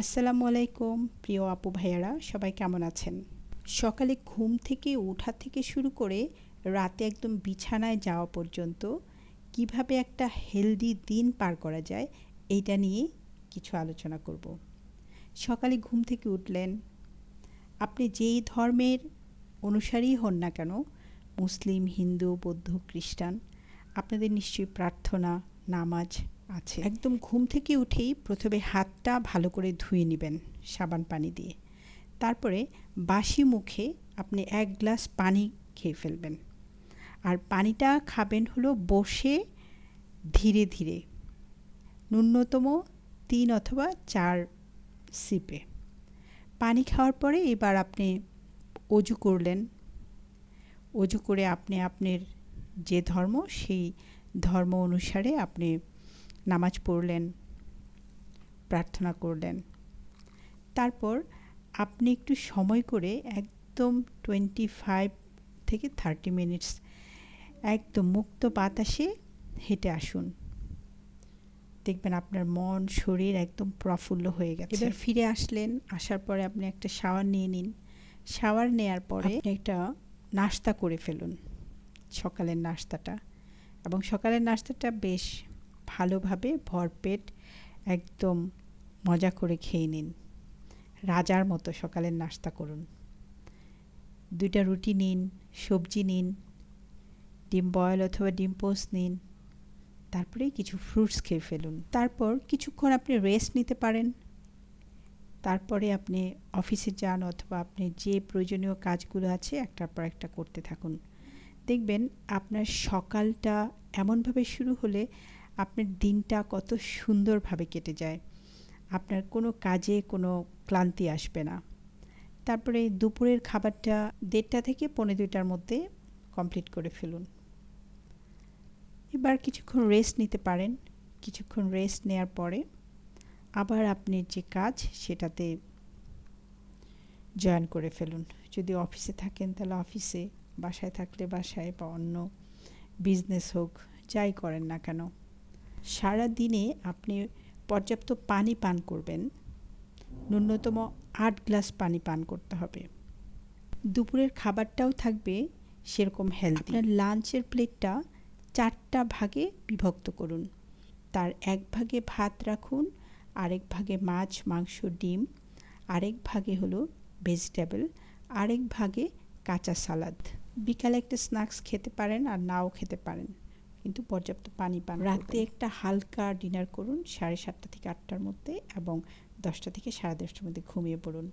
আসসালামু আলাইকুম প্রিয় আপু ভাইয়ারা, সবাই কেমন আছেন? সকালে ঘুম থেকে ওঠা থেকে শুরু করে রাতে একদম বিছানায় যাওয়া পর্যন্ত কিভাবে একটা হেলদি দিন পার করা যায়, এইটা নিয়ে কিছু আলোচনা করব। সকালে ঘুম থেকে উঠলেন, আপনি যেই ধর্মের অনুসারী হন না কেন, মুসলিম, হিন্দু, বৌদ্ধ, খ্রিস্টান, আপনাদের নিশ্চয়ই প্রার্থনা, নামাজ আছে। একদম ঘুম থেকে উঠেই প্রথমে হাতটা ভালো করে ধুয়ে নেবেন সাবান পানি দিয়ে। তারপরে বাসি মুখে আপনি ১ গ্লাস পানি খেয়ে ফেলবেন। আর পানিটা খাবেন হলো বসে ধীরে ধীরে, ন্যূনতম ৩ অথবা ৪ সিপে। পানি খাওয়ার পরে এবার আপনি অজু করলেন। অজু করে আপনি আপনার যে ধর্ম, সেই ধর্ম অনুসারে আপনি নামাজ পড়লেন, প্রার্থনা করলেন। তারপর আপনি একটু সময় করে একদম 25 থেকে 30 মিনিটস একদম মুক্ত বাতাসে হেঁটে আসুন। দেখবেন আপনার মন শরীর একদম প্রফুল্ল হয়ে গেছে। এবার ফিরে আসলেন, আসার পরে আপনি একটা শাওয়ার নিয়ে নিন। শাওয়ার নেওয়ার পরে আপনি একটা নাস্তা করে ফেলুন, সকালের নাস্তাটা। এবং সকালের নাস্তাটা বেশ ভালোভাবে ভরপেট একদম মজা করে খেয়ে নিন। রাজার মতো সকালের নাস্তা করুন। ২টা রুটি নিন, সবজি নিন, ডিম বয়েল অথবা ডিম পোস্ট নিন। তারপরে কিছু ফ্রুটস খেয়ে ফেলুন। তারপর কিছুক্ষণ আপনি রেস্ট নিতে পারেন। তারপরে আপনি অফিসে যান অথবা আপনি যে প্রয়োজনীয় কাজগুলো আছে একটার পর একটা করতে থাকুন। দেখবেন আপনার সকালটা এমনভাবে শুরু হলে আপনার দিনটা কত সুন্দরভাবে কেটে যায়। আপনার কোনো কাজে কোনো ক্লান্তি আসবে না। তারপরে দুপুরের খাবারটা ১:৩০ থেকে ১:৪:২টার মধ্যে কমপ্লিট করে ফেলুন। এবার কিছুক্ষণ রেস্ট নিতে পারেন। কিছুক্ষণ রেস্ট নেওয়ার পরে আবার আপনি যে কাজ সেটাতে জয়েন করে ফেলুন। যদি অফিসে থাকেন তাহলে অফিসে, বাসায় থাকলে বাসায়, বা অন্য বিজনেস হোক, যাই করেন না কেন, সারা দিনে আপনি পর্যাপ্ত পানি পান করবেন। ন্যূনতম ৮ গ্লাস পানি পান করতে হবে। দুপুরের খাবারটাও থাকবে সেরকম হেলদি। আপনার লাঞ্চের প্লেটটা ৪টা ভাগে বিভক্ত করুন। তার ১ ভাগে ভাত রাখুন, আরেক ভাগে মাছ, মাংস, ডিম, আরেক ভাগে হলো ভেজিটেবল, আরেক ভাগে কাঁচা সালাদ। বিকালে একটা স্ন্যাক্স খেতে পারেন আর নাও খেতে পারেন, কিন্তু পর্যাপ্ত পানি পান। রাতে একটা হালকা ডিনার করুন ৭:৩০ থেকে ৮টার মধ্যে, এবং ১০টা থেকে ১০:৩০টার মধ্যে ঘুমিয়ে পড়ুন।